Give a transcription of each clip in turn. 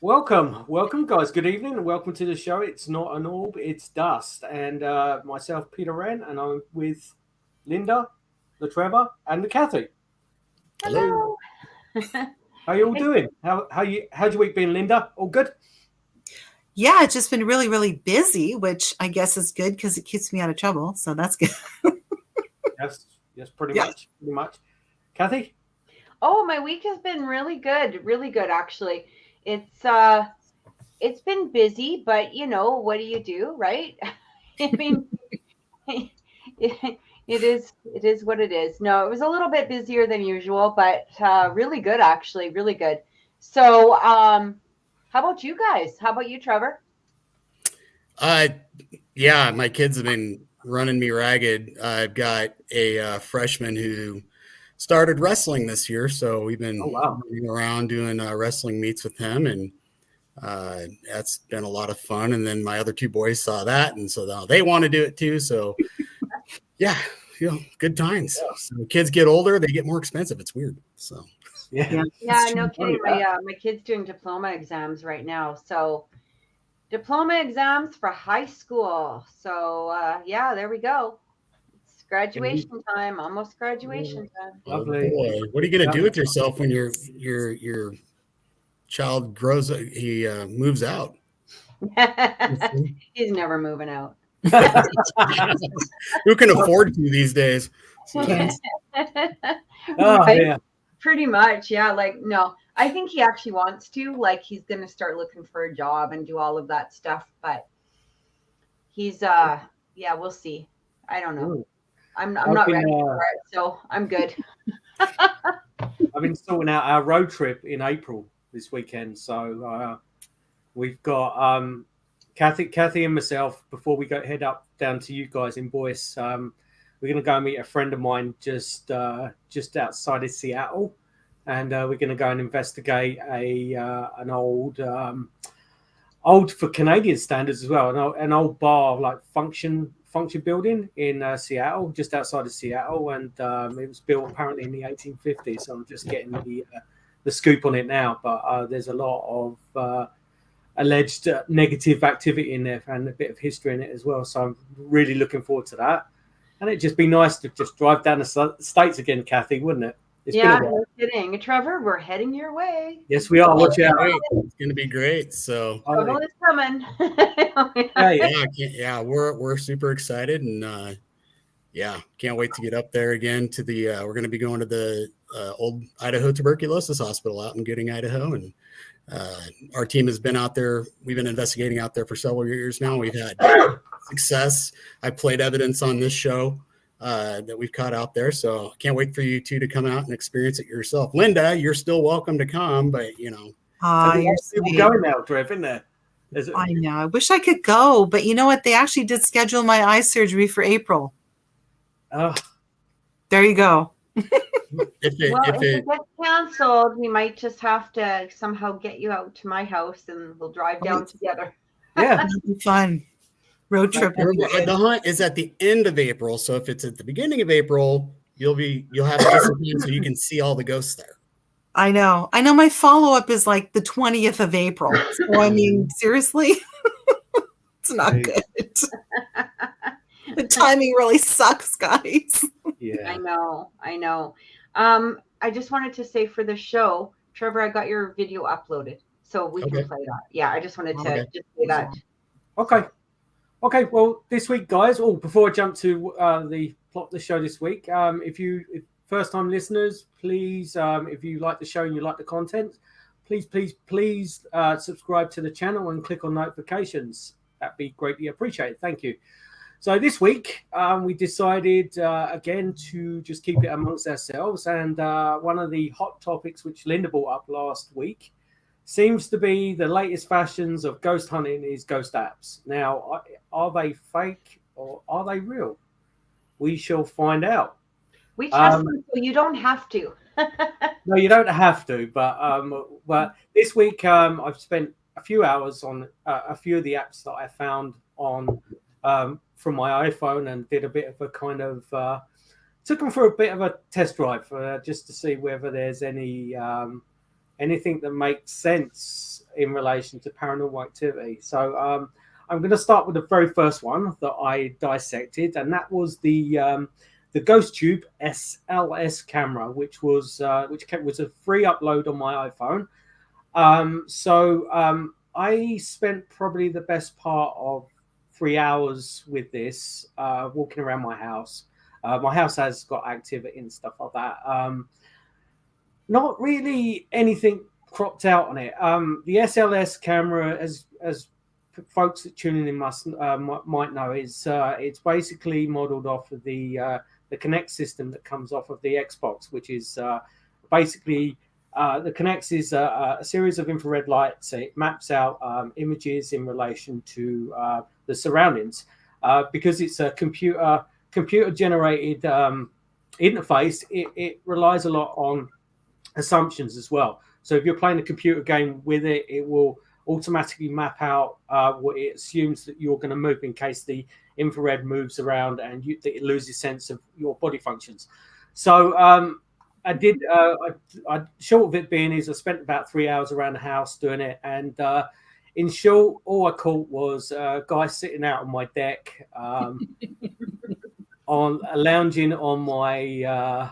Welcome, guys. Good evening, and welcome to the show. It's not an orb, it's dust. And myself, Peter Wren, and I'm with Lynda, the Trevor, and the Cathy. Hello. Hello. How you all doing? How's your week been, Lynda? All good? Yeah, it's just been really, really busy, which I guess is good because it keeps me out of trouble. So that's good. Yes, pretty Yeah. much. Cathy? Oh, my week has been really good actually. It's been busy, but what do you do, right? I mean, it, it is what it is. No, it was a little bit busier than usual, but really good actually, really good. So, how about you guys? How about you, Trevor? Uh, yeah, my kids have been running me ragged. I've got a freshman who started wrestling this year, so we've Oh been wow. running around doing wrestling meets with him, and that's been a lot of fun. And then my other two boys saw that, and so now they want to do it too. So yeah, good times. Yeah. So kids get older, they get more expensive. It's weird. So Yeah. Yeah, no Oh, kidding. yeah. My kid's doing diploma exams right now, so diploma exams for high school. So yeah, there we go. It's Indeed. graduation time, almost Yeah. graduation time. oh Lovely. boy, what are you gonna Yeah. do with yourself when your child grows? He moves out. He's never moving out. Who can afford to these days? So, Kids. Oh Right? yeah. Pretty much, yeah. Like, no, I think he actually wants to. Like, he's gonna start looking for a job and do all of that stuff. But he's, yeah, we'll see. I don't know. Mm. I'm I've not been ready for it, so I'm good. I've been sorting out our road trip in April this weekend. So we've got Kathy and myself. Before we go head up down to you guys in Boyce, we're going to go and meet a friend of mine just outside of Seattle, and we're going to go and investigate an old for Canadian standards as well, an old bar like function building in Seattle, just outside of Seattle, and it was built apparently in the 1850s. So I'm just getting the scoop on it now, but there's a lot of alleged negative activity in there and a bit of history in it as well. So I'm really looking forward to that. And it'd just be nice to just drive down the states again, Kathy, wouldn't it? It's been a Yeah, while. no kidding. Trevor, we're heading your way. Yes, we are. Watch out. great. It's going to be great. So Trouble is coming. Hey, yeah, we're super excited, and yeah, can't wait to get up there again to the. We're going to be going to the old Idaho Tuberculosis Hospital out in Gooding, Idaho, and our team has been out there. We've been investigating out there for several years now. We've had success. I played evidence on this show that we've caught out there. So I can't wait for you two to come out and experience it yourself. Lynda, you're still welcome to come, but there's Ah, a lot you're of people sweet. going now, Trev, isn't there? There's I know. I wish I could go, but you know what? They actually did schedule my eye surgery for April. oh, There you go. Well, if if it it gets canceled, we might just have to somehow get you out to my house and we'll drive down together. yeah. It'll be fun. Road trip. the hunt is at the end of April, so if it's at the beginning of April, you'll have a decent time so you can see all the ghosts there. I know. I know my follow-up is like the 20th of April. So I mean, seriously, it's not Hey. good. The timing really sucks, guys. Yeah. I know. I just wanted to say for the show, Trevor, I got your video uploaded, so we can Okay. play that. Yeah, I just wanted to Okay. just say that. Okay. Well, this week, guys. Oh, before I jump to the plot of the show this week, if first-time listeners, please, if you like the show and you like the content, please subscribe to the channel and click on notifications. That'd be greatly appreciated. Thank you. So this week, we decided again to just keep it amongst ourselves, and one of the hot topics which Lynda brought up last week seems to be the latest fashions of ghost hunting is ghost apps. Now, are they fake or are they real? We shall find out. We test them, so you don't have to. No, you don't have to, but this week I've spent a few hours on a few of the apps that I found on from my iPhone and did a bit of a kind of took them for a bit of a test drive just to see whether there's any anything that makes sense in relation to paranormal activity. So I'm going to start with the very first one that I dissected, and that was the Ghost Tube SLS camera, which was a free upload on my iPhone. I spent probably the best part of 3 hours with this, walking around my house. My house has got activity and stuff like that. Not really anything cropped out on it. The SLS camera, as folks that tuning in might know, is it's basically modeled off of the Kinect system that comes off of the Xbox, which is basically the Kinect is a series of infrared lights. It maps out images in relation to the surroundings. Because it's a computer generated interface, it relies a lot on assumptions as well. So if you're playing a computer game with it, it will automatically map out what it assumes that you're going to move in case the infrared moves around and it loses sense of your body functions. So short of it being is I spent about 3 hours around the house doing it, and in short, all I caught was a guy sitting out on my deck, lounging on my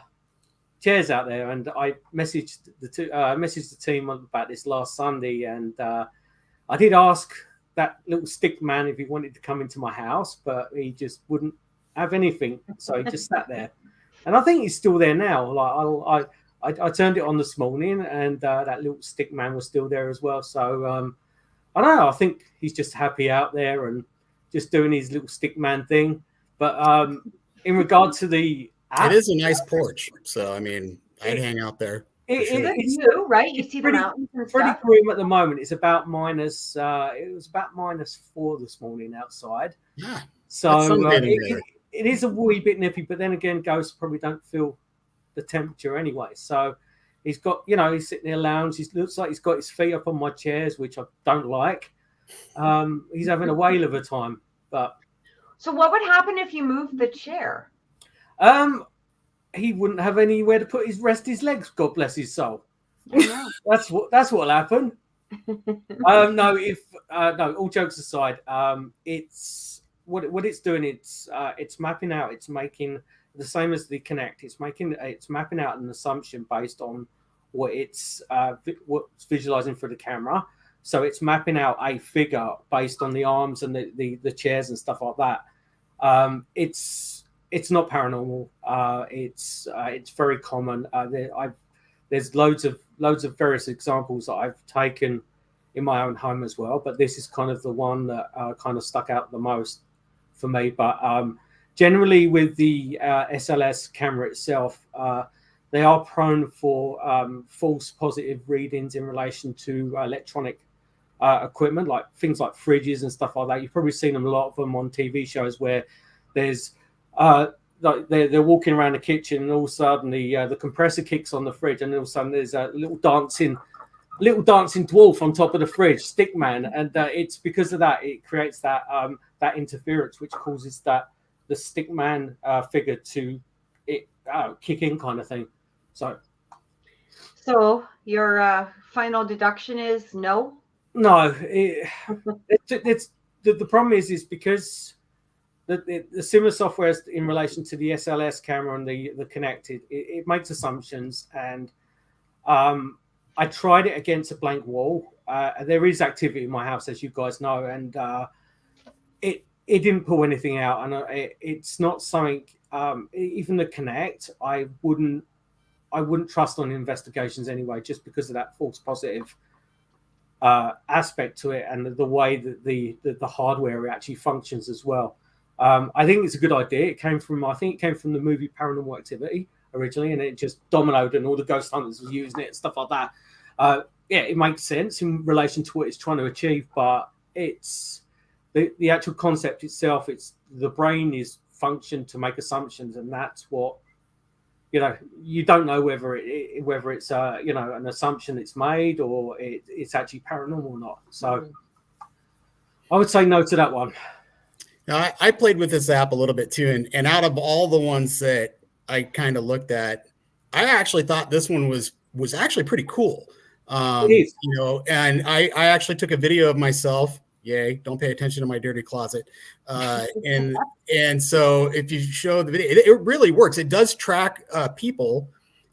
chairs out there, and I messaged the team about this last Sunday, and I did ask that little stick man if he wanted to come into my house, but he just wouldn't have anything, so he just sat there. And I think he's still there now. Like I turned it on this morning, and that little stick man was still there as well. So I don't know. I think he's just happy out there and just doing his little stick man thing. But in regard to the app, it is a nice porch. So I mean, I'd hang out there. It's new, right? You see the mountains and pretty stuff. grim at the moment. It's about minus. It was about -4 this morning outside. Yeah. So it is a wee bit nippy, but then again, ghosts probably don't feel the temperature anyway. So he's got, he's sitting there lounge. He looks like he's got his feet up on my chairs, which I don't like. He's having a whale of a time. But so what would happen if you moved the chair? He wouldn't have anywhere to rest his legs. God bless his soul. That's what'll happen. No, all jokes aside, it's what it's doing. It's mapping out. It's making the same as the Kinect. It's mapping out an assumption based on what's visualizing through the camera. So it's mapping out a figure based on the arms and the chairs and stuff like that. It's not paranormal. It's very common. There's loads of various examples that I've taken in my own home as well, but this is kind of the one that kind of stuck out the most for me. But generally with the SLS camera itself, they are prone for false positive readings in relation to electronic equipment, like things like fridges and stuff like that. You've probably seen a lot of them on TV shows where there's like they're walking around the kitchen, and all of a sudden the compressor kicks on the fridge, and all of a sudden there's a little dancing dwarf on top of the fridge, stickman, and it's because of that it creates that interference, which causes the stickman figure to kick in, kind of thing. So your final deduction is no. No, it's the problem is because the similar software in relation to the SLS camera and the Kinect, it makes assumptions, and I tried it against a blank wall. There is activity in my house, as you guys know, and it didn't pull anything out, and it's not something. Even the Kinect, I wouldn't trust on investigations anyway, just because of that false positive aspect to it, and the way that the hardware actually functions as well. I think it's a good idea. It came from the movie Paranormal Activity originally, and it just dominoed, and all the ghost hunters were using it and stuff like that. It makes sense in relation to what it's trying to achieve, but it's the actual concept itself. It's the brain is functioned to make assumptions, and that's what you don't know whether it's an assumption it's made or it's actually paranormal or not. So I would say no to that one. Now, I played with this app a little bit too, and out of all the ones that I kind of looked at, I actually thought this one was actually pretty cool. It is. You know, and I actually took a video of myself. Yay! Don't pay attention to my dirty closet. And so if you show the video, it really works. It does track people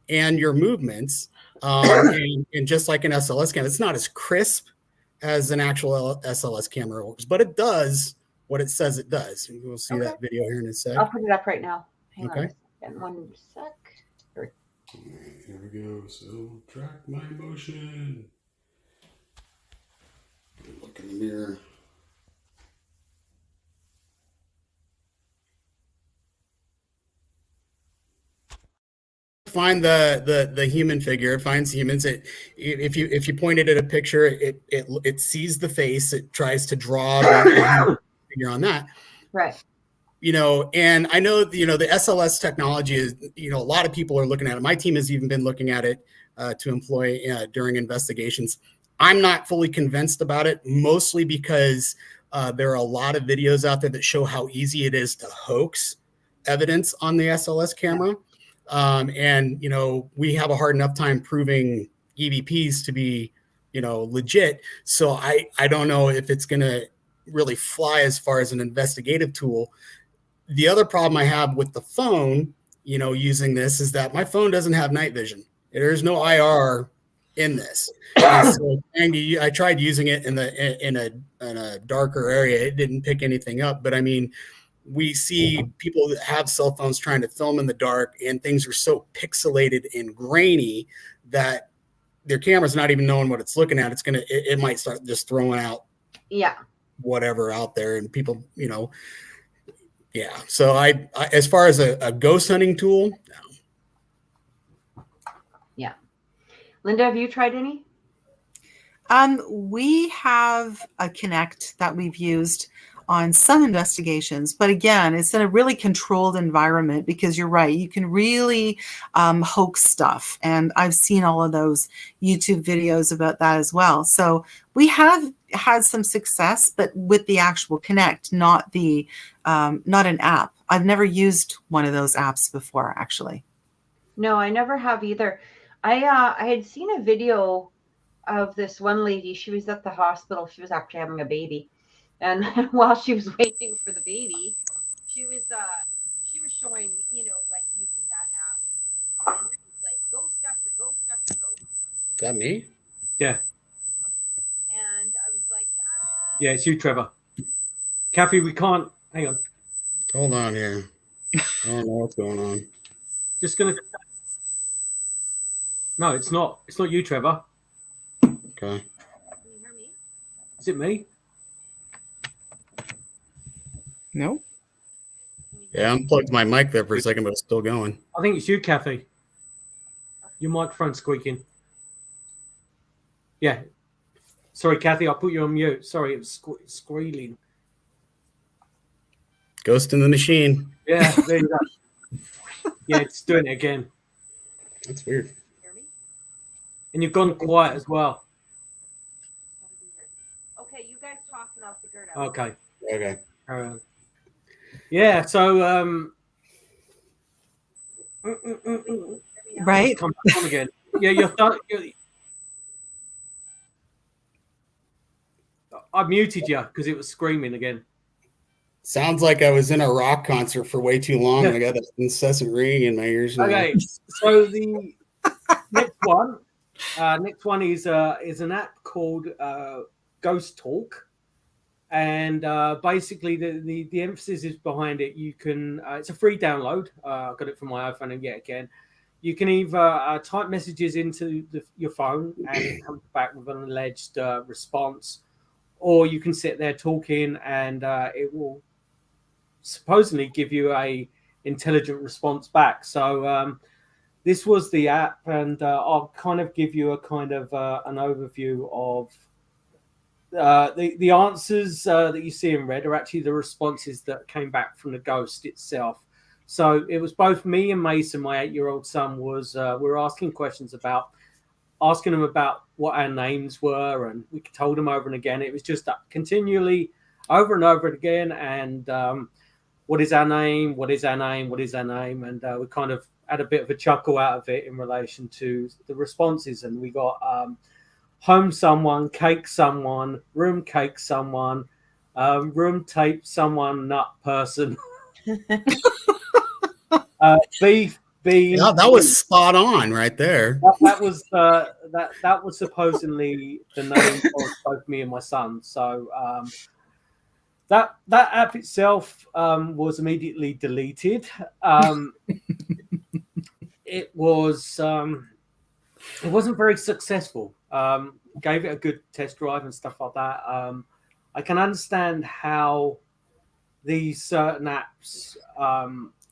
and your movements. And just like an SLS camera, it's not as crisp as an actual SLS camera works, but it does what it says it does. We'll see that video here in a sec. I'll put it up right now. Hang Okay. on a second. 1 sec. Here we go. So track my motion. Look in the mirror. Find the human figure. It finds humans. If you point it at a picture, it sees the face. It tries to draw the figure on that. Right. You know, and I know, you know, the SLS technology is, you know, a lot of people are looking at it. My team has even been looking at it to employ during investigations. I'm not fully convinced about it, mostly because there are a lot of videos out there that show how easy it is to hoax evidence on the SLS camera. And, you know, we have a hard enough time proving EVPs to be, you know, legit. So I don't know if it's going to really fly as far as an investigative tool. The other problem I have with the phone, you know, using this is that my phone doesn't have night vision. There's no IR in this. And so I tried using it in a darker area. It didn't pick anything up. But I mean, we see people that have cell phones trying to film in the dark, and things are so pixelated and grainy that their camera's not even knowing what it's looking at. It might start just throwing out whatever out there, and people, you know. Yeah. So I as far as a ghost hunting tool, no. Yeah. Lynda, have you tried any? We have a Kinect that we've used on some investigations, but again, it's in a really controlled environment, because you're right, you can really hoax stuff, and I've seen all of those YouTube videos about that as well. So we have had some success, but with the actual Kinect, not an app. I've never used one of those apps before, actually. No, I never have either. I had seen a video of this one lady. She was at the hospital. She was actually having a baby. And while she was waiting for the baby, she was showing, you know, like using that app. And it was like ghost after ghost after ghost. Is that me? Yeah. Okay. And I was like, yeah, it's you, Trevor. Kathy, we can't. Hang on. Hold on here. I don't know what's going on. Just gonna. No, it's not. It's not you, Trevor. Okay. Can you hear me? Is it me? No. Yeah, I unplugged my mic there for a second, but it's still going. I think it's you, Kathy. Your microphone's squeaking. Yeah. Sorry, Kathy, I'll put you on mute. Sorry, it was squealing. Ghost in the machine. Yeah, there you go. Yeah, it's doing it again. That's weird. Hear me? And you've gone quiet as well. Okay, you guys talk and I'll figure it out. Okay. Okay. Yeah, so Right. come back on again. Yeah, I muted you because it was screaming again. Sounds like I was in a rock concert for way too long, and I got that incessant ringing in my ears now. Okay, so the next one is an app called Ghost Talk. And basically, the emphasis is behind it. You can it's a free download. I got it from my iPhone, and yet again, you can either type messages into your phone and it comes back with an alleged response, or you can sit there talking and it will supposedly give you a intelligent response back. So this was the app, and I'll kind of give you a kind of an overview of. The answers that you see in red are actually the responses that came back from the ghost itself. So it was both me and Mason, my 8-year-old son, we were asking questions asking him about what our names were, and we told him over and again. It was just continually over and over again. And what is our name? What is our name? What is our name? And we kind of had a bit of a chuckle out of it in relation to the responses. And we got home someone, cake someone, room cake someone, room tape someone, nut person, beef, bean. Yeah, that was spot on right there. That was that was supposedly the name of both me and my son. So that app itself was immediately deleted. It wasn't very successful. Gave it a good test drive and stuff like that. I can understand how these certain apps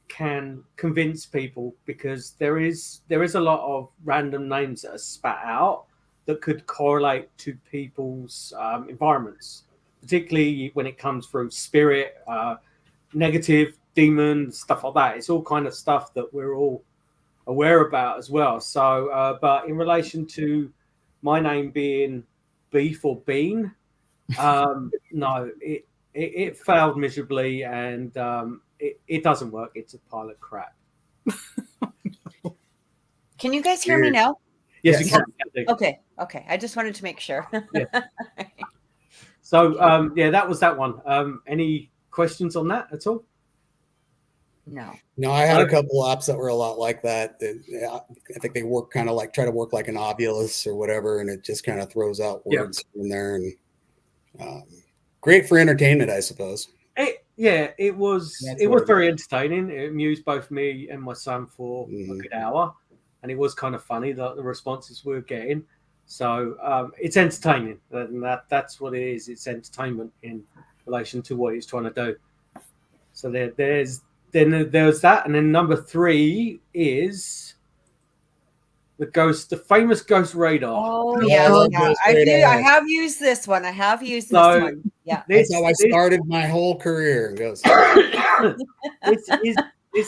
can convince people, because there is a lot of random names that are spat out that could correlate to people's environments, particularly when it comes through spirit, negative, demon, stuff like that. It's all kind of stuff that we're all aware about as well. So, but in relation to my name being Beef or Bean, no, it failed miserably, and it doesn't work. It's a pile of crap. Can you guys hear me now? Yes, Yes. you can. Okay. I just wanted to make sure. Yeah. So, yeah, that was that one. Any questions on that at all? No. No, I had a couple apps that were a lot like that. I think they work kind of like try to work like an Ovilus or whatever, and it just kind of throws out words in there. And great for entertainment, I suppose. It was very entertaining. It amused both me and my son for a good hour, and it was kind of funny the responses we were getting. So it's entertaining, and that's what it is. It's entertainment in relation to what he's trying to do. So there's that, and then number 3 is the famous ghost radar. Oh yeah, I have used this one. Yeah, That's how I started my whole career. This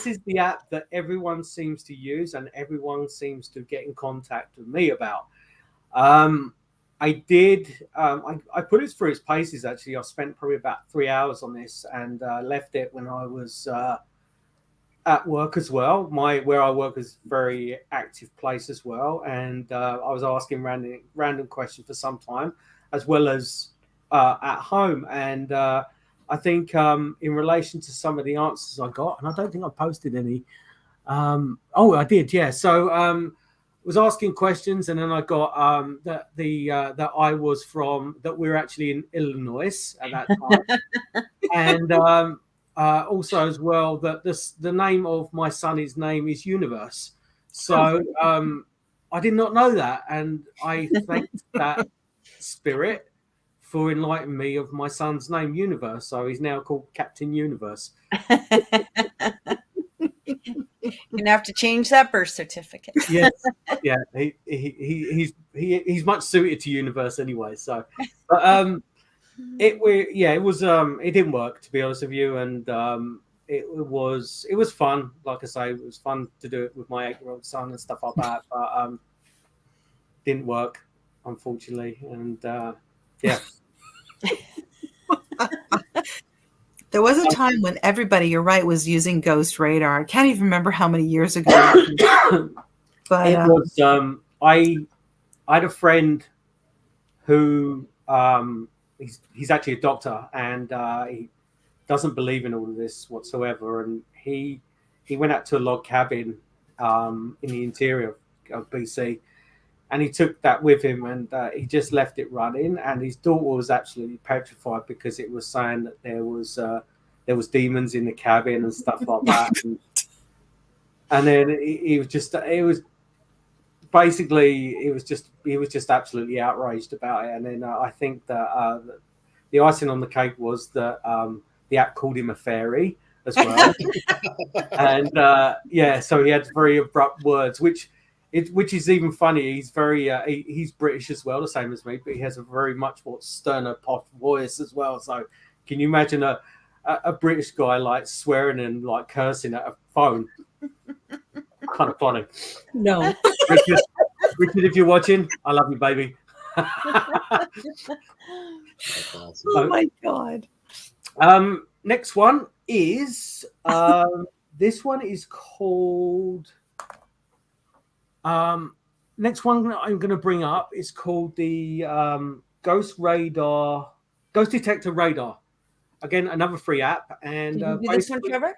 is the app that everyone seems to use, and everyone seems to get in contact with me about. I put it through its paces. Actually, I spent probably about 3 hours on this, and left it when I was at work as well. Where I work is a very active place as well, and I was asking random questions for some time, as well as at home. And I think in relation to some of the answers I got, and I don't think I posted any. I did, yeah. So was asking questions, and then I got that we're actually in Illinois at that time, and also as well that the name of my son's name is Universe. So I did not know that, and I thanked that spirit for enlightening me of my son's name, Universe. So he's now called Captain Universe. You're gonna have to change that birth certificate. Yes, yeah, he's much suited to Universe anyway. So, but it didn't work, to be honest with you, and it was fun. Like I say, it was fun to do it with my 8-year-old son and stuff like that, but didn't work, unfortunately, and yeah. There was a time when everybody, you're right, was using Ghost Radar. I can't even remember how many years ago. But it was. I had a friend who he's actually a doctor, and he doesn't believe in all of this whatsoever. And he went out to a log cabin in the interior of BC, and he took that with him, and he just left it running. And his daughter was absolutely petrified because it was saying that there was demons in the cabin and stuff like that. And then he was just absolutely outraged about it. And then I think that the icing on the cake was that the app called him a fairy as well. And so he had very abrupt words, which is even funny. He's very he's British as well, the same as me, but he has a very much more sterner pop voice as well. So can you imagine a British guy like swearing and like cursing at a phone? Kind of funny. no. Richard, if you're watching, I love you, baby. Awesome. Oh my God. Next one is this one is called next one that I'm going to bring up is called the Ghost Detector Radar. Again, another free app. And Did you do this one, Trevor?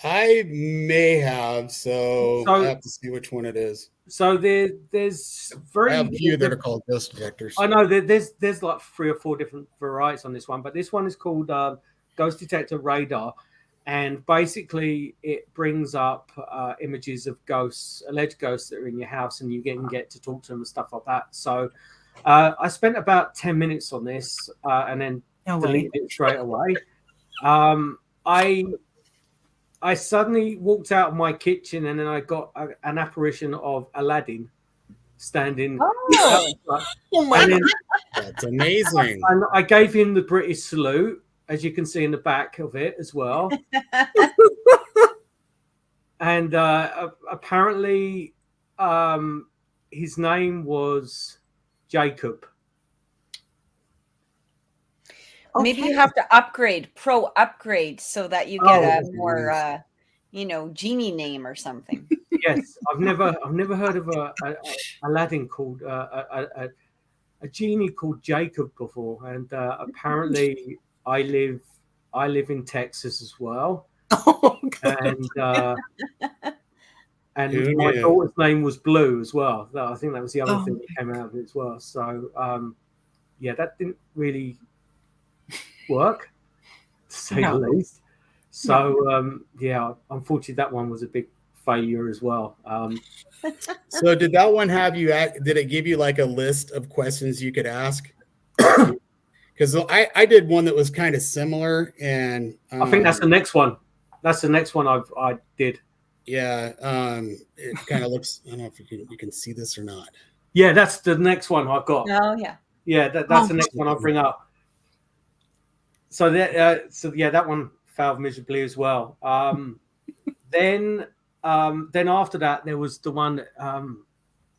I may have, so I have to see which one it is. So there's I have a few that are called ghost detectors. I know there's like 3 or 4 different varieties on this one, but this one is called Ghost Detector Radar, and basically it brings up images of ghosts, alleged ghosts that are in your house, and you can get to talk to them and stuff like that. So I spent about 10 minutes on this and then deleted it straight away. I suddenly walked out of my kitchen and then I got an apparition of Aladdin standing. Oh my God. That's amazing. And I gave him the British salute, as you can see in the back of it as well. And apparently his name was Jacob. Maybe you have to upgrade, pro upgrade, so that you get a more, genie name or something. Yes, I've never heard of a Aladdin called a genie called Jacob before, and apparently I live in Texas as well, and my daughter's name was Blue as well. I think that was the other thing that came out of it as well. So that didn't really work, to say the least. So unfortunately that one was a big failure as well. So did that one have you did it give you like a list of questions you could ask? Because I did one that was kind of similar, and I think that's the next one. That's the next one I did. Yeah, it kind of looks. I don't know if you can see this or not. Yeah, that's the next one I've got. Oh yeah. Yeah, that's the next one I'll bring up. So that one failed miserably as well. Then after that, there was the one that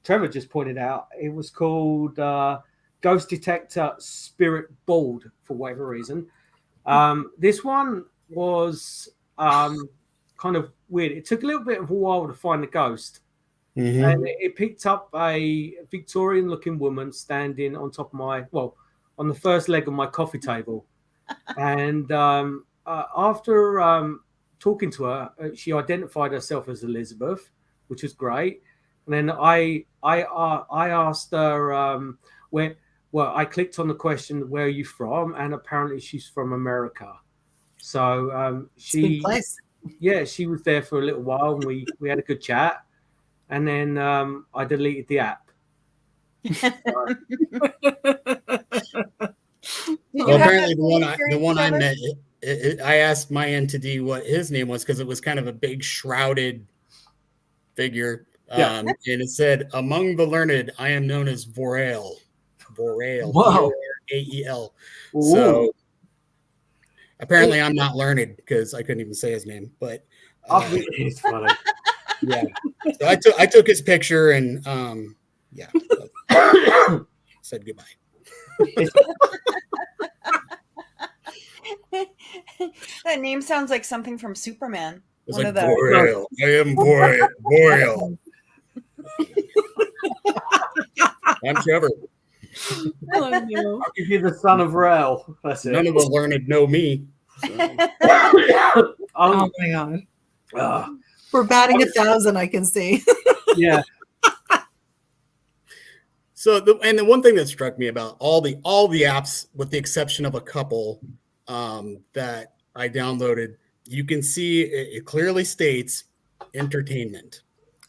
Trevor just pointed out. It was called Ghost Detector Spirit Board for whatever reason. This one was kind of weird. It took a little bit of a while to find the ghost. Mm-hmm. And it picked up a Victorian-looking woman standing on top of on the first leg of my coffee table. And after talking to her, she identified herself as Elizabeth, which was great. And then I asked her I clicked on the question, "Where are you from?" And apparently she's from America. So she was there for a little while, and we had a good chat. And then I deleted the app. Well, apparently the one I met, I asked my entity what his name was because it was kind of a big shrouded figure. And it said, "Among the learned, I am known as Vorael." Wow. Ael. So apparently I'm not learned because I couldn't even say his name, but it's funny. Yeah. So I took his picture and said goodbye. That name sounds like something from Superman. It's like Boreal. I am Boreal. I'm Trevor. Oh, no. I'll give you the son of Rael. That's it. None of the learned know me. So. Oh my God. We're batting 1,000, I can see. Yeah. So the one thing that struck me about all the apps, with the exception of a couple that I downloaded, you can see it clearly states entertainment.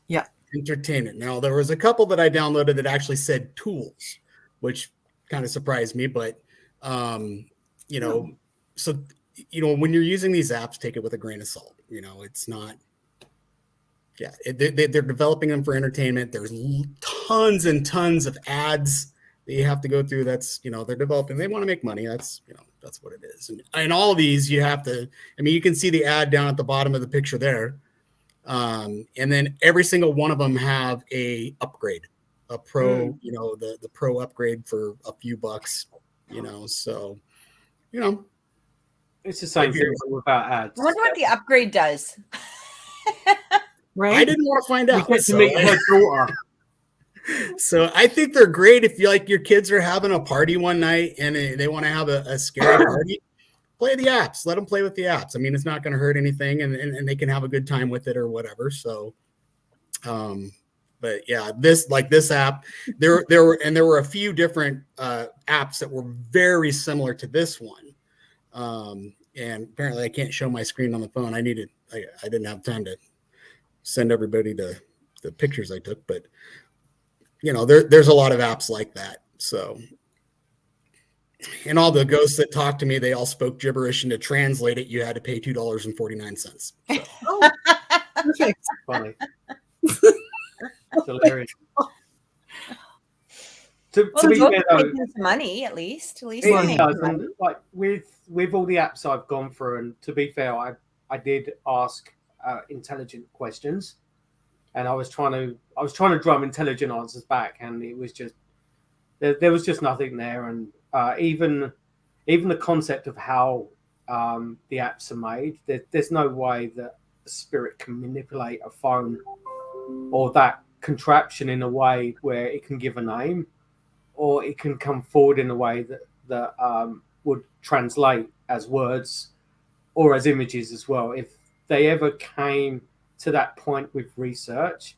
Yeah. Entertainment. Now there was a couple that I downloaded that actually said tools, which kind of surprised me, but when you're using these apps, take it with a grain of salt. It's not. Yeah, they're developing them for entertainment. There's tons and tons of ads that you have to go through. That's, they're developing. They want to make money. That's what it is. And all of these, you have to. You can see the ad down at the bottom of the picture there, and then every single one of them have a upgrade, a pro. The pro upgrade for a few bucks. So, it's the same thing without ads. I wonder what the upgrade does. Right? I didn't want to find out. You get to meet her daughter. So I think they're great if you like your kids are having a party one night and they want to have a scary party. Play the apps. Let them play with the apps. I mean, it's not going to hurt anything, and they can have a good time with it or whatever. So, but yeah, this app, there were a few different apps that were very similar to this one. And apparently, I can't show my screen on the phone. I didn't have time to send everybody the pictures I took, but there's a lot of apps like that. So. And all the ghosts that talked to me, they all spoke gibberish, and to translate it, you had to pay $2.49. So. Oh, perfect. Funny. Hilarious. To be fair, though, money at least. It does, and like with all the apps I've gone through, and to be fair, I did ask intelligent questions, and I was trying to drum intelligent answers back, and it was just there was just nothing there, and even the concept of how the apps are made, there's no way that a spirit can manipulate a phone or that contraption in a way where it can give a name, or it can come forward in a way that would translate as words or as images as well. If they ever came to that point with research,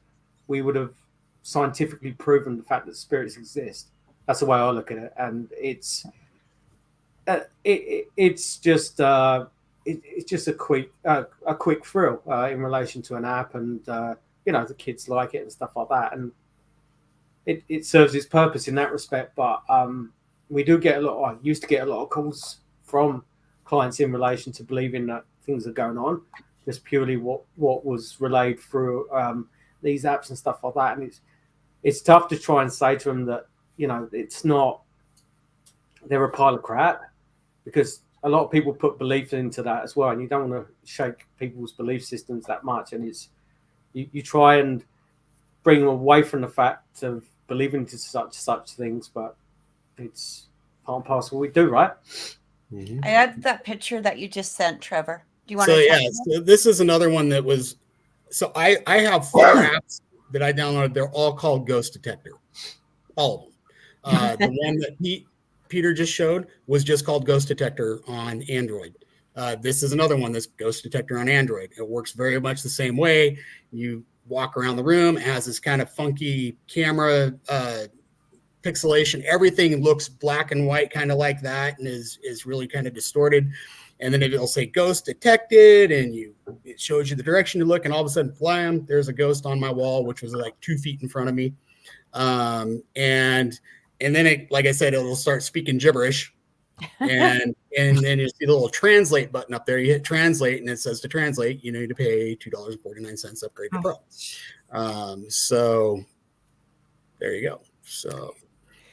we would have scientifically proven the fact that spirits exist. That's the way I look at it, and it's just a quick thrill in relation to an app, and the kids like it and stuff like that, and it serves its purpose in that respect. But we do get I used to get a lot of calls from clients in relation to believing that things are going on, just purely what was relayed through these apps and stuff like that, and it's tough to try and say to them that it's not, they're a pile of crap, because a lot of people put belief into that as well, and you don't want to shake people's belief systems that much, and you try and bring them away from the fact of believing to such things, but it's part and parcel what we do, right? Mm-hmm. I added that picture that you just sent, Trevor. Do you want So this is another one that was, so I have 4 apps that I downloaded. They're all called Ghost Detector, all of them. The one that Peter just showed was just called Ghost Detector on Android. This is another one that's Ghost Detector on Android. It works very much the same way. You walk around the room, it has this kind of funky camera pixelation. Everything looks black and white, kind of like that, and is really kind of distorted. And then it'll say ghost detected, and it shows you the direction to look, and all of a sudden, blam, there's a ghost on my wall, which was like 2 feet in front of me. And then it, like I said, it'll start speaking gibberish, and then you see the little translate button up there. You hit translate, and it says to translate, you need to pay $2.49 upgrade to Pro. So there you go. So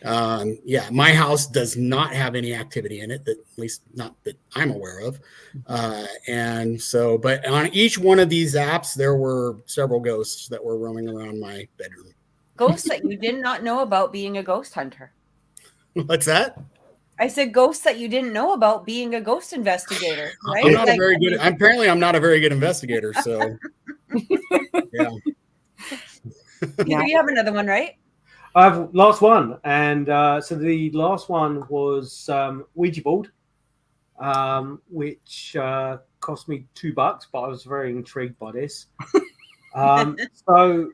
my house does not have any activity in it, that at least not that I'm aware of. And so, but on each one of these apps, there were several ghosts that were roaming around my bedroom. Ghosts that you did not know about being a ghost hunter. What's that? I said ghosts that you didn't know about being a ghost investigator, right? I'm not I'm not a very good investigator, so yeah. You have another one, right? I have last one, and so the last one was Ouija board, which cost me $2, but I was very intrigued by this. So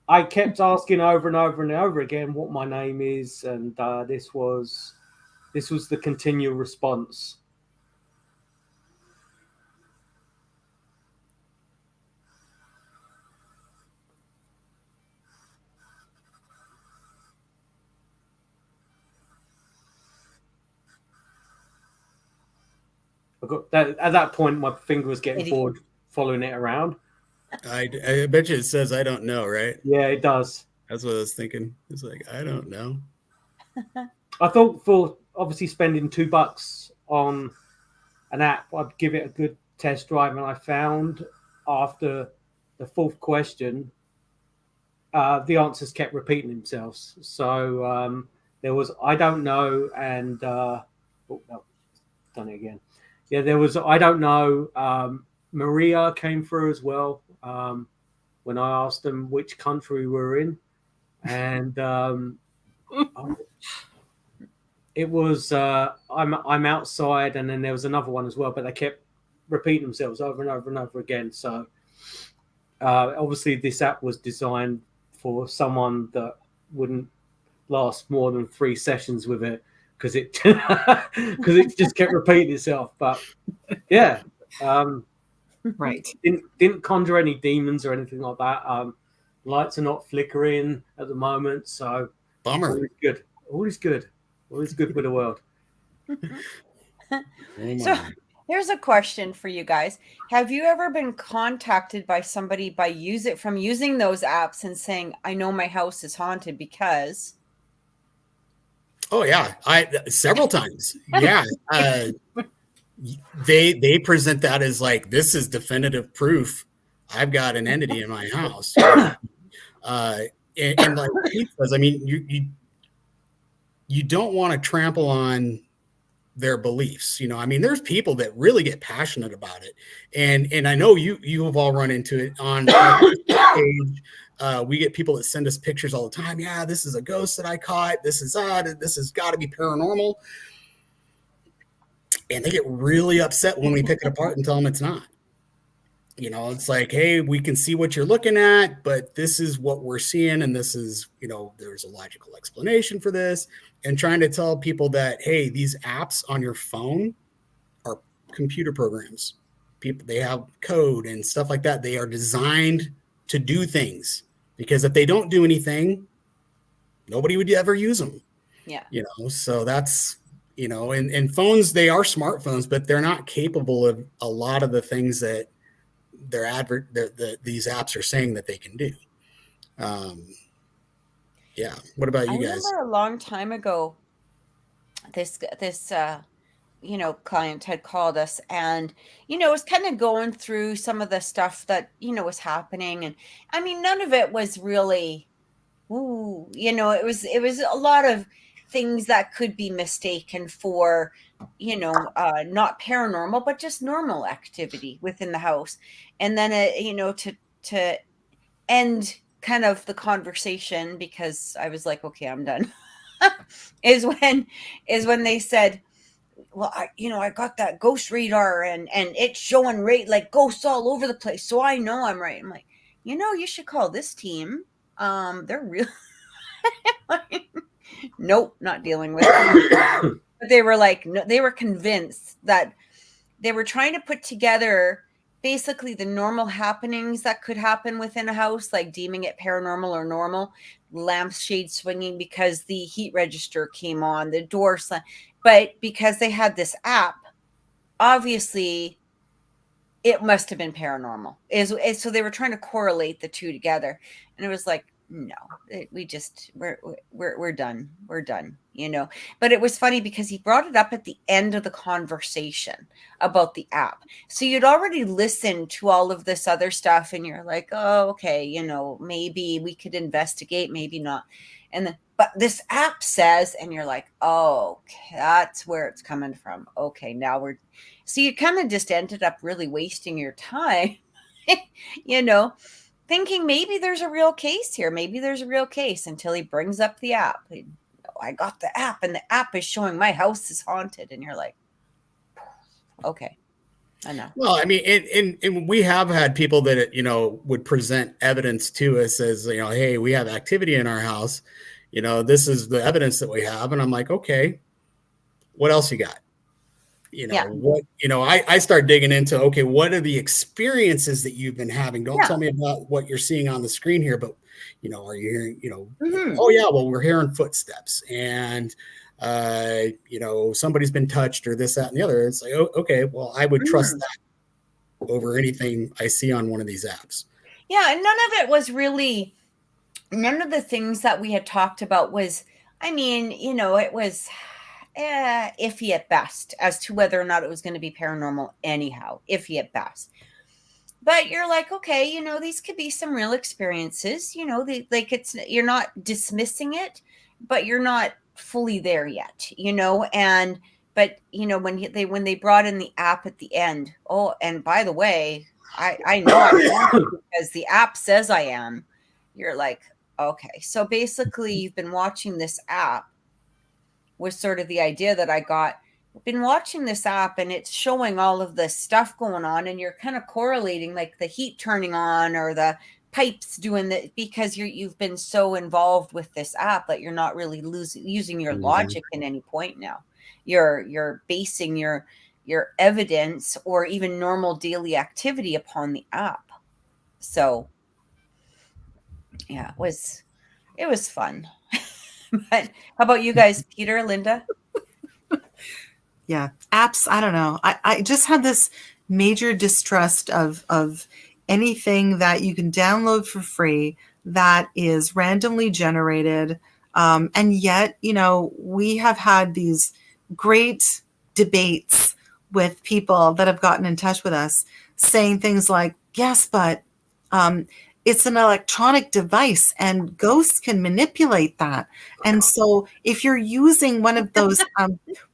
I kept asking over and over and over again what my name is, and this was the continual response. I got that, at that point, my finger was getting forward, following it around. I bet you it says I don't know, right? Yeah, it does. That's what I was thinking. It's like, I don't know. I thought for obviously spending $2 on an app, I'd give it a good test drive, and I found after the 4th question, the answers kept repeating themselves. So there was I don't know, and done it again. Yeah, there was I don't know. Maria came through as well when I asked them which country we were in, and it was I'm outside, and then there was another one as well, but they kept repeating themselves over and over and over again. So obviously this app was designed for someone that wouldn't last more than 3 sessions with it, because it just kept repeating itself. But yeah, Right. didn't conjure any demons or anything like that. Lights are not flickering at the moment, so Bummer. all is good. All is good. All is good with the world. So here's a question for you guys. Have you ever been contacted by somebody from using those apps and saying, I know my house is haunted because? Oh yeah, several times. Yeah. They present that as like, this is definitive proof I've got an entity in my house. And like Pete says, I mean, you don't want to trample on their beliefs. I mean, there's people that really get passionate about it. And I know you have all run into it on our page. We get people that send us pictures all the time. Yeah, this is a ghost that I caught. This has got to be paranormal. And they get really upset when we pick it apart and tell them it's not. It's like, hey, we can see what you're looking at, but this is what we're seeing. And this is, there's a logical explanation for this. And trying to tell people that, hey, these apps on your phone are computer programs. They have code and stuff like that. They are designed to do things, because if they don't do anything, nobody would ever use them. Yeah. So that's, and phones, they are smartphones, but they're not capable of a lot of the things that these apps are saying that they can do. Yeah. What about you guys? I remember a long time ago, this client had called us, and was kind of going through some of the stuff that was happening, and I mean, none of it was really, it was a lot of things that could be mistaken for not paranormal, but just normal activity within the house. And then to end kind of the conversation, because I was like, okay, I'm done, is when they said, well, I got that ghost radar and it's showing like ghosts all over the place, so I know I'm right. I'm like, you should call this team. They're real. Nope, not dealing with it. But they were like, no, they were convinced that they were trying to put together basically the normal happenings that could happen within a house, like deeming it paranormal or normal, lampshade swinging because the heat register came on, the door slammed. But because they had this app, obviously it must have been paranormal. So they were trying to correlate the two together. And it was like, no, we're done. We're done, But it was funny because he brought it up at the end of the conversation about the app. So you'd already listened to all of this other stuff, and you're like, oh, okay, maybe we could investigate, maybe not. And then, but this app says, and you're like, oh, that's where it's coming from. Okay, so you kind of just ended up really wasting your time, thinking maybe there's a real case here. Maybe there's a real case, until he brings up the app. I got the app, and the app is showing my house is haunted. And you're like, okay, I know. Well, I mean, and we have had people that, would present evidence to us as, hey, we have activity in our house. This is the evidence that we have. And I'm like, okay, what else you got? I start digging into, okay, what are the experiences that you've been having? Don't tell me about what you're seeing on the screen here, but, are you hearing, oh yeah, well, we're hearing footsteps, and, somebody's been touched, or this, that, and the other. It's like, oh, okay, well, I would trust that over anything I see on one of these apps. Yeah. And none of it was really, none of the things that we had talked about was, I mean, it was iffy at best as to whether or not it was going to be paranormal anyhow, iffy at best. But you're like, okay, these could be some real experiences, you're not dismissing it, but you're not fully there yet, but when they brought in the app at the end, oh, and by the way, I know I'm haunted because the app says I am. You're like, Okay. So basically, you've been watching this app, was sort of the idea that I got. I've been watching this app and it's showing all of this stuff going on, and you're kind of correlating like the heat turning on or the pipes doing that because you've been so involved with this app that you're not really using your logic in any point now. You're basing your evidence or even normal daily activity upon the app. So yeah, it was fun. But how about you guys, Peter, Lynda? Yeah, apps, I don't know. I just have this major distrust of anything that you can download for free that is randomly generated. And yet, we have had these great debates with people that have gotten in touch with us saying things like, yes, but it's an electronic device and ghosts can manipulate that. And so if you're using one of those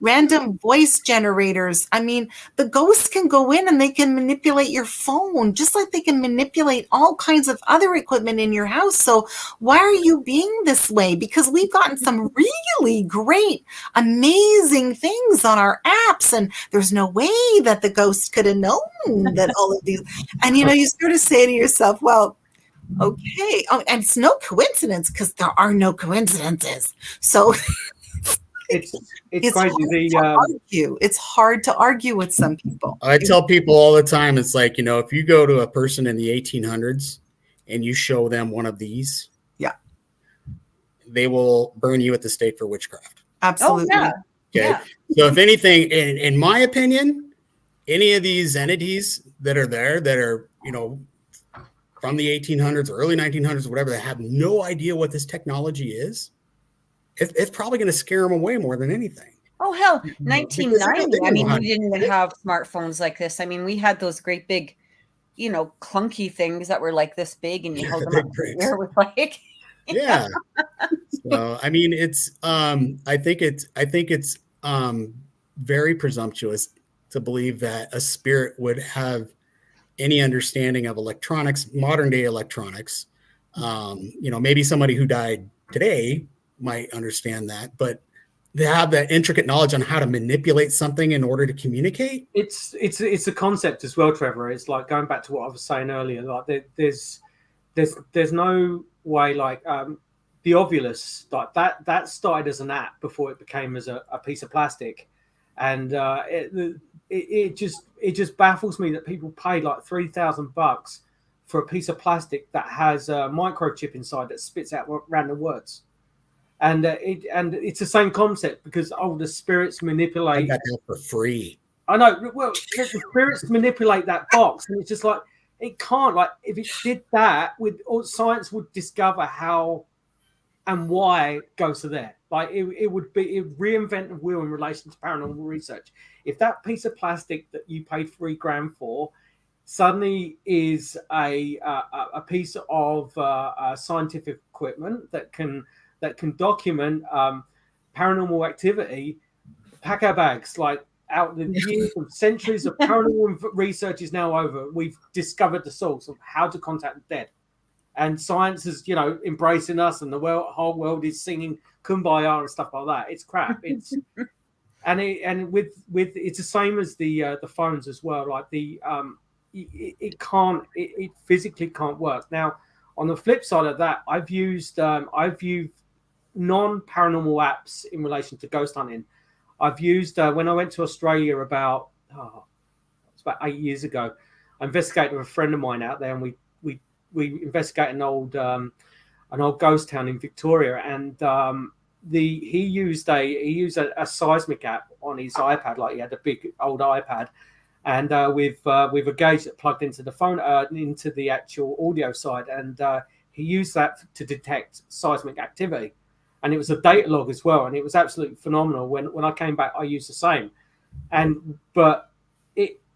random voice generators, I mean, the ghosts can go in and they can manipulate your phone just like they can manipulate all kinds of other equipment in your house. So why are you being this way? Because we've gotten some really great, amazing things on our apps, and there's no way that the ghosts could have known that all of these. And you sort of say to yourself, well, okay. Oh, and it's no coincidence because there are no coincidences. So it's crazy. It's hard to argue with some people. I tell people all the time, it's like, if you go to a person in the 1800s and you show them one of these, they will burn you at the stake for witchcraft. Absolutely. Oh, yeah. Okay. Yeah. So if anything, in my opinion, any of these entities that are there that are, from the 1800s or early 1900s, whatever, that have no idea what this technology is, it's probably going to scare them away more than anything. Oh, hell, 1990. I mean, we didn't even have smartphones like this. I mean, we had those great big, clunky things that were like this big, and you held them up there with like. Yeah. So, I mean, it's, I think it's very presumptuous to believe that a spirit would have any understanding of electronics, modern day electronics. Maybe somebody who died today might understand that, but they have that intricate knowledge on how to manipulate something in order to communicate. It's a concept as well, Trevor. It's like going back to what I was saying earlier. Like there's no way, like the Ovulus, like that started as an app before it became as a piece of plastic, and it just baffles me that people pay like $3,000 for a piece of plastic that has a microchip inside that spits out random words, and it's the same concept because the spirits manipulate. I got that for free. I know. Well, the spirits manipulate that box, and it's just like it can't. Like if it did that, science would discover how and why ghosts are there. Like it would reinvent the wheel in relation to paranormal research. If that piece of plastic that you paid $3,000 for suddenly is a piece of scientific equipment that can document paranormal activity, pack our bags. Like out the years of centuries of paranormal research is now over. We've discovered the source of how to contact the dead. And science is, embracing us, and the whole world is singing "Kumbaya" and stuff like that. It's crap. It's with it's the same as the phones as well. Like it physically can't work. Now, on the flip side of that, I've used non-paranormal apps in relation to ghost hunting. I've used when I went to Australia about 8 years ago. I investigated with a friend of mine out there, and we investigated an old ghost town in Victoria, and he used a seismic app on his iPad. Like he had a big old iPad, and with a gauge that plugged into the phone, into the actual audio side, and he used that to detect seismic activity. And it was a data log as well, and it was absolutely phenomenal. When I came back, I used the same, but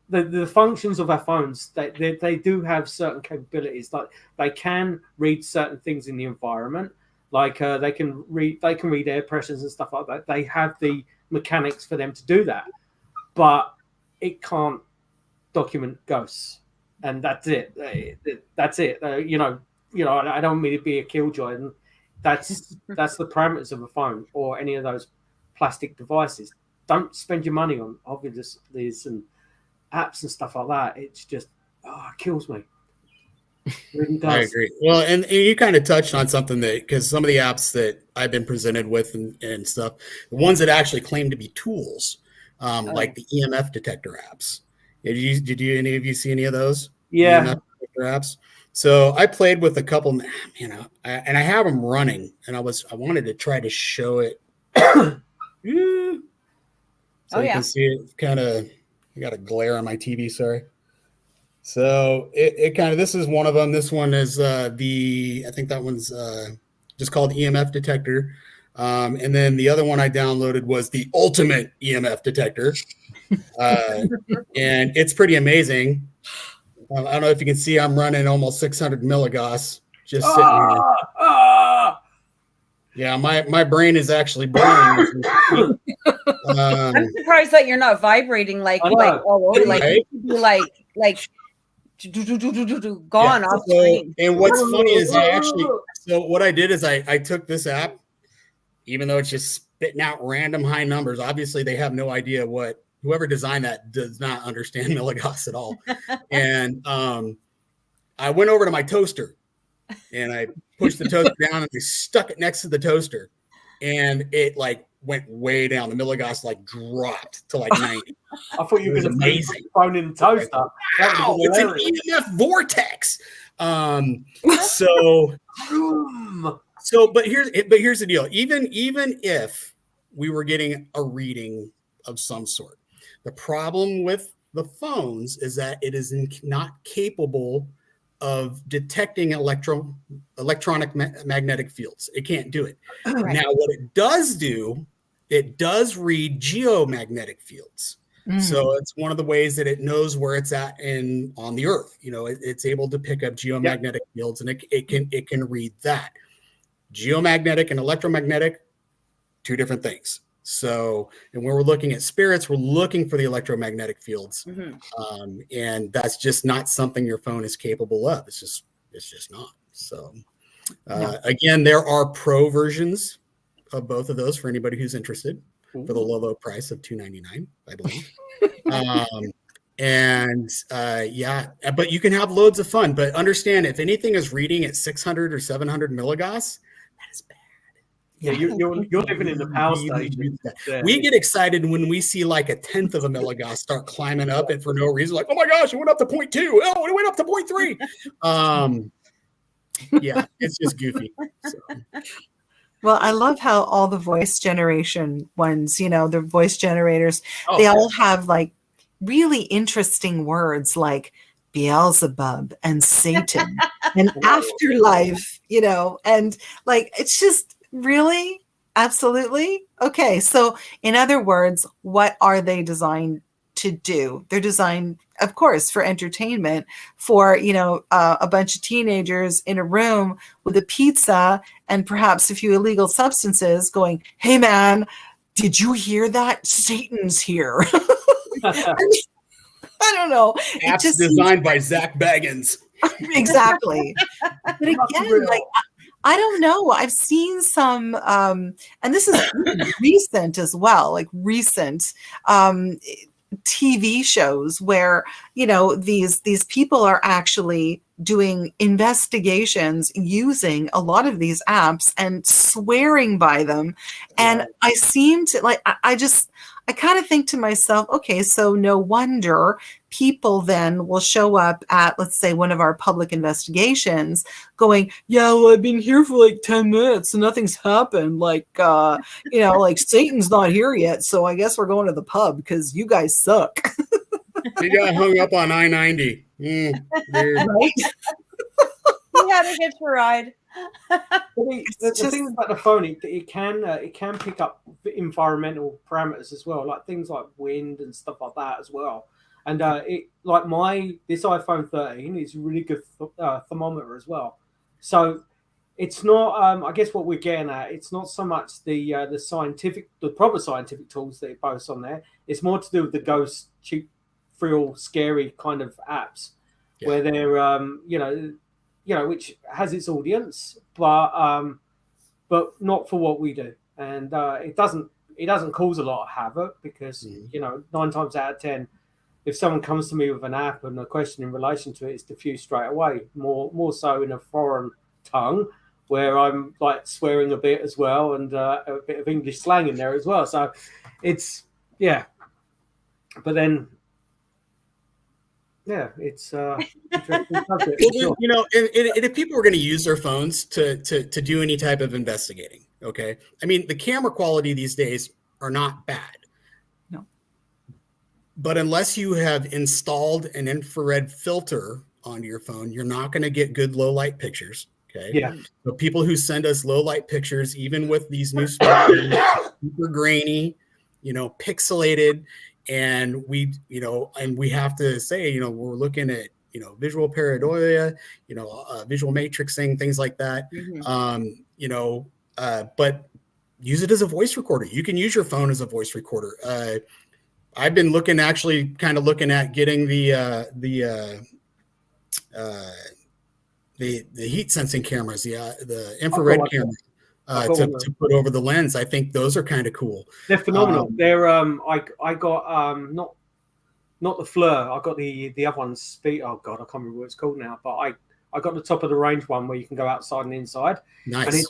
the functions of our phones, they do have certain capabilities. Like they can read certain things in the environment, like they can read air pressures and stuff like that. They have the mechanics for them to do that, but it can't document ghosts, and that's it. That's it. I don't mean to be a killjoy, and that's the parameters of a phone or any of those plastic devices. Don't spend your money on obviously and apps and stuff like that. It's just it kills me. It really does. I agree. Well, and you kind of touched on something that, because some of the apps that I've been presented with and stuff, the ones that actually claim to be tools, like the EMF detector apps. Did you any of you see any of those? Yeah. EMF detector apps. So I played with a couple, and I have them running, and I wanted to try to show it. So you can see it kind of. I got a glare on my TV. Sorry. So it kind of, this is one of them. This one is I think that one's just called EMF detector. And then the other one I downloaded was the ultimate EMF detector. And it's pretty amazing. I don't know if you can see, I'm running almost 600 milligauss just sitting here. Yeah, my brain is actually blowing. I'm surprised that you're not vibrating like all over, like gone off screen. And what's funny is so what I did is I took this app, even though it's just spitting out random high numbers. Obviously, they have no idea whoever designed that does not understand milligauss at all. And I went over to my toaster and I pushed the toaster down and I stuck it next to the toaster, and it went way down. The milligauss dropped to 90. I thought you were going to put the phone in the toaster. Wow, it's an EMF vortex. But here's the deal. Even if we were getting a reading of some sort, the problem with the phones is that it is not capable of detecting electronic magnetic fields. It can't do it. Right. Now, what it does do, it does read geomagnetic fields. So it's one of the ways that it knows where it's at on the earth. It's able to pick up geomagnetic fields, and it can read that. Geomagnetic and electromagnetic, two different things. So, and when we're looking at spirits, we're looking for the electromagnetic fields. And that's just not something your phone is capable of. It's just not. So again, there are pro versions of both of those for anybody who's interested, for the low price of $299, I believe. But you can have loads of fun. But understand, if anything is reading at 600 or 700 milligauss, that is bad. Yeah, you're living in the power station. We get excited when we see a tenth of a milligauss start climbing up, and for no reason, oh my gosh, it went up to 0.2. Oh, it went up to 0.3. Yeah, it's just goofy. So. Well, I love how all the voice generation ones, the voice generators, they all have really interesting words like Beelzebub and Satan and afterlife, and it's just really absolutely okay. So in other words, what are they designed to do? They're designed, of course, for entertainment, for a bunch of teenagers in a room with a pizza and perhaps a few illegal substances going, hey man, did you hear that? Satan's here. I don't know. Apps just designed by Zach Baggins. Exactly. But again, I don't know. I've seen some, and this is recent as well, recent TV shows where, these people are actually doing investigations using a lot of these apps and swearing by them. And I seem to I kind of think to myself, okay, so no wonder people then will show up at, let's say, one of our public investigations going, yeah, well, I've been here for 10 minutes and nothing's happened. Satan's not here yet. So I guess we're going to the pub because you guys suck. He got hung up on I-90. Right? He had to hitch a ride. The thing about the phone, it can pick up environmental parameters as well, like things like wind and stuff like that as well. And this iPhone 13 is a really good thermometer as well. So it's not, I guess what we're getting at, it's not so much the proper scientific tools that it boasts on there. It's more to do with the ghost, cheap, thrill, scary kind of apps where they're, which has its audience, but not for what we do, and it doesn't cause a lot of havoc because 9 times out of 10, if someone comes to me with an app and a question in relation to it, it's diffused straight away. More so in a foreign tongue, where I'm like swearing a bit as well, and a bit of English slang in there as well. So it's but then it's interesting subject. Well, if people were going to use their phones to do any type of investigating, okay, I mean, the camera quality these days are not bad. No. But unless you have installed an infrared filter onto your phone, you're not going to get good low light pictures. Okay. Yeah. So people who send us low light pictures, even with these new smartphones, super grainy, pixelated, and we have to say, we're looking at, visual pareidolia, visual matrixing, things like that. But use it as a voice recorder. You can use your phone as a voice recorder. I've been looking at getting the heat sensing cameras, the infrared cameras to put over the lens. I think those are kind of cool. They're phenomenal. They're I got not the FLIR. I got the other one, Speed. Oh God, I can't remember what it's called now. But I got the top of the range one where you can go outside and inside. Nice. And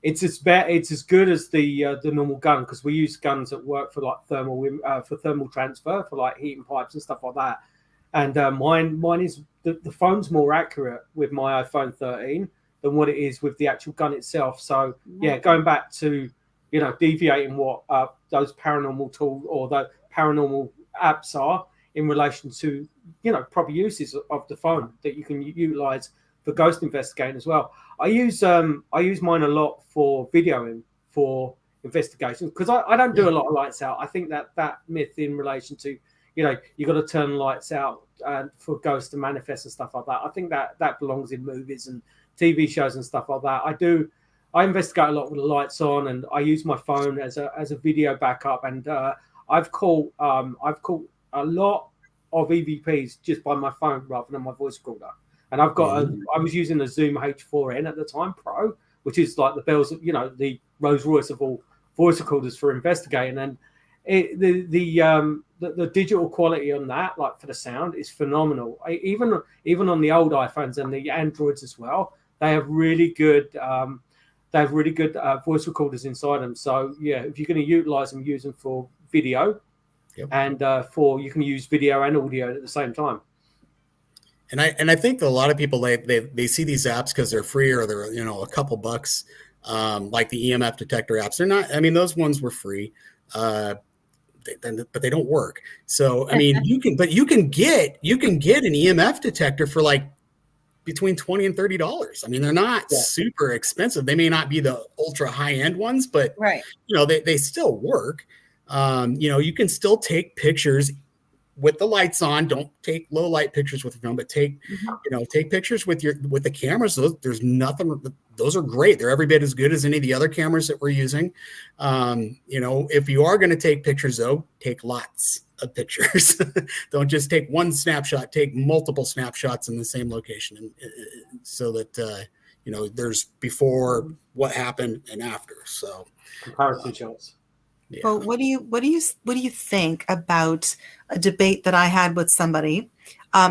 it's as good as the normal gun, because we use guns that work for like thermal transfer for like heating pipes and stuff like that. And mine is the phone's more accurate with my iPhone 13 than what it is with the actual gun itself. So going back to deviating what those paranormal tools or the paranormal apps are in relation to proper uses of the phone that you can utilize for ghost investigating as well. I use mine a lot for videoing for investigations, because I don't do a lot of lights out. I think that myth in relation to you got to turn lights out for ghosts to manifest and stuff like that, I think that belongs in movies and TV shows and stuff like that. I investigate a lot with the lights on, and I use my phone as a video backup, and I've caught a lot of EVPs just by my phone rather than my voice recorder. And I've got I was using a Zoom H4n at the time Pro, which is like the bells, the Rolls Royce of all voice recorders for investigating. And the digital quality on that, like for the sound, is phenomenal. Even on the old iPhones and the Androids as well, they have really good voice recorders inside them. So if you're going to utilize them, use them for video, and you can use video and audio at the same time. And I think that a lot of people they see these apps because they're free or they're a couple bucks, like the EMF detector apps. They're not. I mean, those ones were free, but they don't work. So I mean, you can get an EMF detector for like between $20 and $30. I mean, they're not super expensive. They may not be the ultra high end ones, but they still work. You can still take pictures with the lights on. Don't take low light pictures with your phone, but take pictures with the cameras. There's nothing. Those are great. They're every bit as good as any of the other cameras that we're using. If you are going to take pictures, though, take lots of pictures. Don't just take one snapshot. Take multiple snapshots in the same location, and so that there's before what happened and after. So comparison shots. Yeah. Well, what do you think about a debate that I had with somebody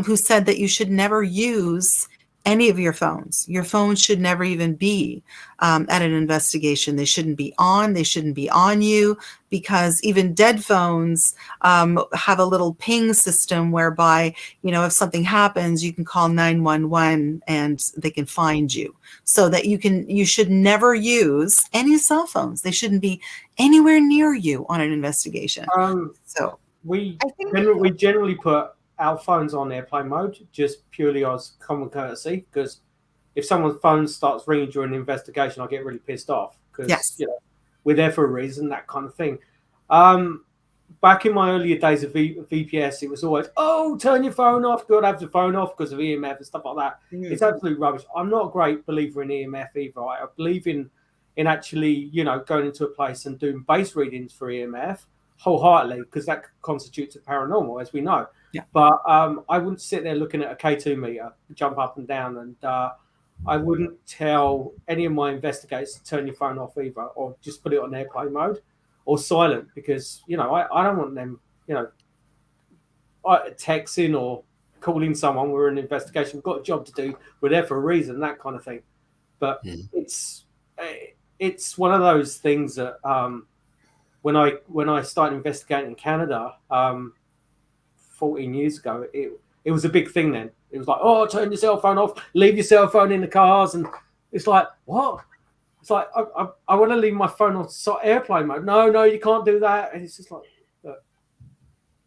who said that you should never use any of your phones? Your phones should never even be at an investigation. They shouldn't be on. They shouldn't be on you, because even dead phones have a little ping system whereby, if something happens, you can call 911 and they can find you. So that you should never use any cell phones. They shouldn't be anywhere near you on an investigation. So we generally put our phones on airplane mode just purely as common courtesy, because if someone's phone starts ringing during an investigation, I get really pissed off, because we're there for a reason, that kind of thing. Back in my earlier days of VPS, it was always, turn your phone off. Got to have the phone off because of EMF and stuff like that. It's absolute rubbish. I'm not a great believer in EMF either. I believe in actually, going into a place and doing base readings for EMF wholeheartedly, because that constitutes a paranormal, as we know. Yeah. But I wouldn't sit there looking at a K2 meter jump up and down, and I wouldn't tell any of my investigators to turn your phone off either, or just put it on airplane mode or silent, because I don't want them texting or calling someone. We're in an investigation. We've got a job to do. We're there for a reason, that kind of thing. But it's one of those things that when I started investigating in Canada 14 years ago, it was a big thing then. It was like, oh, turn your cell phone off, leave your cell phone in the cars, and it's like, what? It's like I want to leave my phone on airplane mode. No, you can't do that. And it's just like,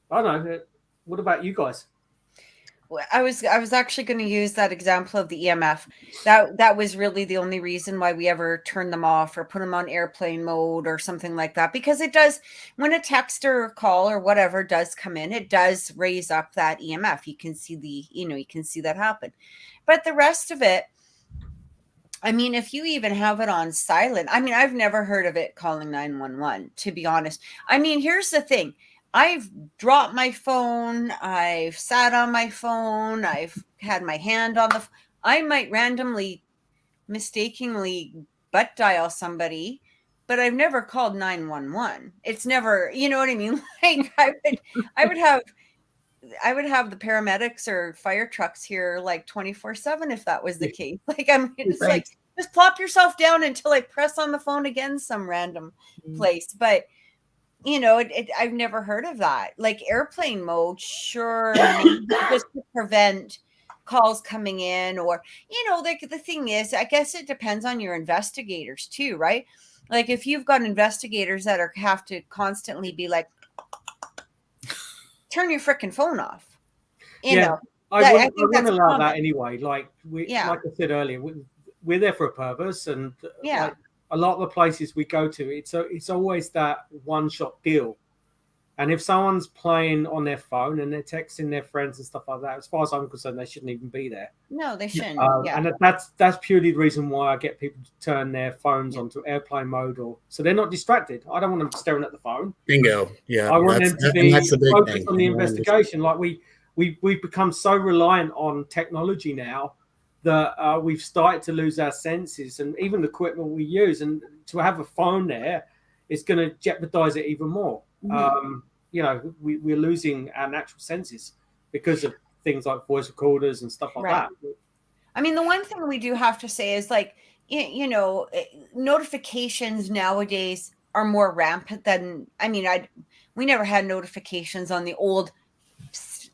I don't know. What about you guys? I was actually going to use that example of the EMF. That was really the only reason why we ever turned them off or put them on airplane mode or something like that, because it does, when a text or call or whatever does come in, it does raise up that EMF. You can see you can see that happen. But the rest of it, I mean, if you even have it on silent, I mean, I've never heard of it calling 911, to be honest. I mean, here's the thing. I've dropped my phone. I've sat on my phone. I've had my hand on I might randomly, mistakenly butt dial somebody, but I've never called 911. It's never, you know what I mean? Like I would have the paramedics or fire trucks here like 24/7 if that was the case. Like, I'm just like, just plop yourself down until I press on the phone again, some random place. But I've never heard of that. Like airplane mode, sure, just to prevent calls coming in, or the thing is, I guess it depends on your investigators too, right? Like if you've got investigators that have to constantly be like, turn your freaking phone off. I wouldn't allow that anyway. Like like I said earlier, we're there for a purpose, and like, a lot of the places we go to, it's always that one-shot deal. And if someone's playing on their phone and they're texting their friends and stuff like that, as far as I'm concerned, they shouldn't even be there. No, they shouldn't. And that's purely the reason why I get people to turn their phones onto airplane mode, so they're not distracted. I don't want them staring at the phone. Bingo. Yeah, I want them to be focused on the investigation. Like we've become so reliant on technology now that we've started to lose our senses, and even the equipment we use. And to have a phone there is going to jeopardize it even more. We're losing our natural senses because of things like voice recorders and stuff like that. I mean, the one thing we do have to say is, like, notifications nowadays are more rampant than, we never had notifications on the old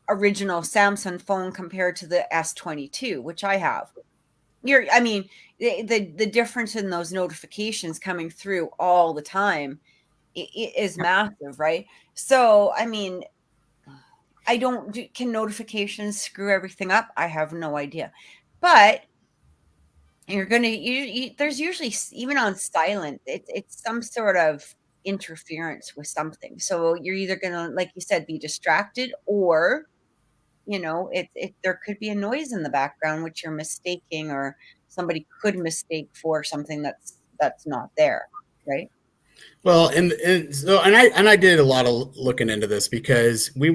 original Samsung phone compared to the S22, which I have. The difference in those notifications coming through all the time is massive, right? So, I mean, can notifications screw everything up? I have no idea. But there's usually, even on silent, it's some sort of interference with something. So you're either going to, like you said, be distracted, or there could be a noise in the background which you're mistaking, or somebody could mistake for something that's not there, right? Well, and I did a lot of looking into this because we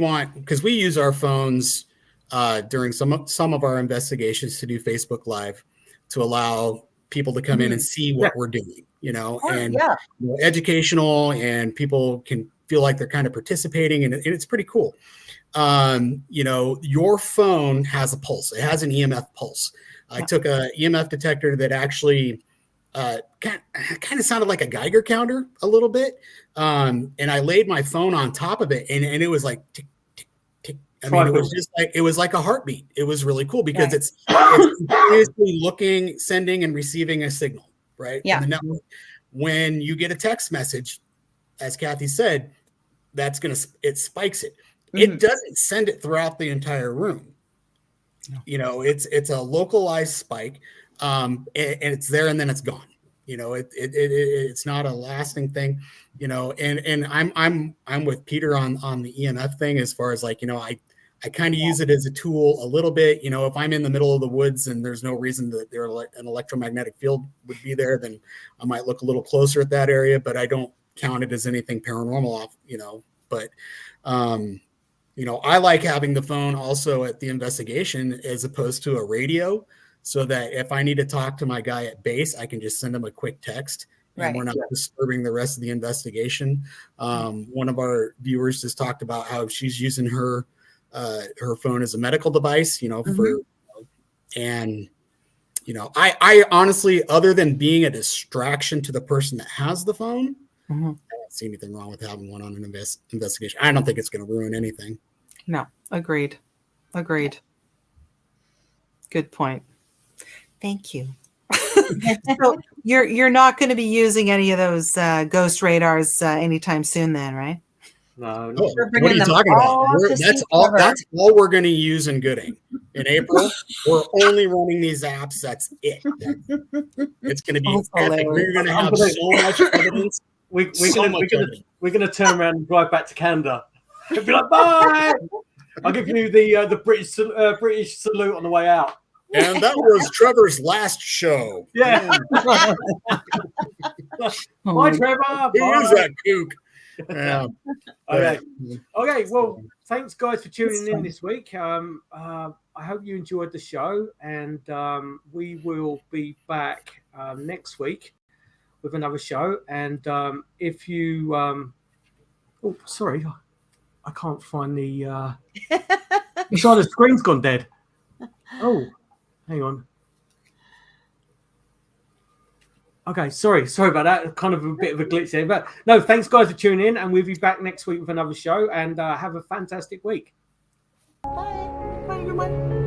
use our phones during some of our investigations to do Facebook Live, to allow people to come in and see what we're doing, educational, and people can feel like they're kind of participating, and it's pretty cool. Your phone has a pulse. It has an EMF pulse. I took a EMF detector that actually kind of sounded like a Geiger counter a little bit. And I laid my phone on top of it, and it was like tick, tick, tick. It was like a heartbeat. It was really cool because it's continuously looking, sending, and receiving a signal, right? Yeah. From the network. When you get a text message, as Kathy said, it spikes it. It doesn't send it throughout the entire room. No. It's a localized spike, and it's there and then it's gone. It's not a lasting thing. And I'm with Peter on the EMF thing, as far as, like, I kind of use it as a tool a little bit. If I'm in the middle of the woods and there's no reason that an electromagnetic field would be there, then I might look a little closer at that area, but I don't count it as anything paranormal, but I like having the phone also at the investigation as opposed to a radio. so that if I need to talk to my guy at base, I can just send him a quick text. And Right. we're not disturbing the rest of the investigation. One of our viewers just talked about how she's using her phone as a medical device, and I honestly, other than being a distraction to the person that has the phone, I don't see anything wrong with having one on an investigation. I don't think it's going to ruin anything. No, agreed. Good point. Thank you. So you're not going to be using any of those ghost radars anytime soon, then, right? No. Oh, what are you talking about? That's all we're going to use in Gooding. In April, we're only running these apps. That's it. It's going to be epic. We're going to have so much evidence. We're going to turn around and drive back to Canada. We'll be like, bye. I'll give you the British salute on the way out. And that was Trevor's last show. Yeah. Bye, Trevor. Who is that kook? Yeah. Okay. Well, thanks, guys, for tuning in this week. I hope you enjoyed the show, and we will be back next week with another show. And if you, sorry, I can't find the. Sorry, the screen's gone dead. Oh, hang on. Okay, sorry about that. Kind of a bit of a glitch there, but no, thanks, guys, for tuning in, and we'll be back next week with another show. And have a fantastic week. Bye. Bye, everyone.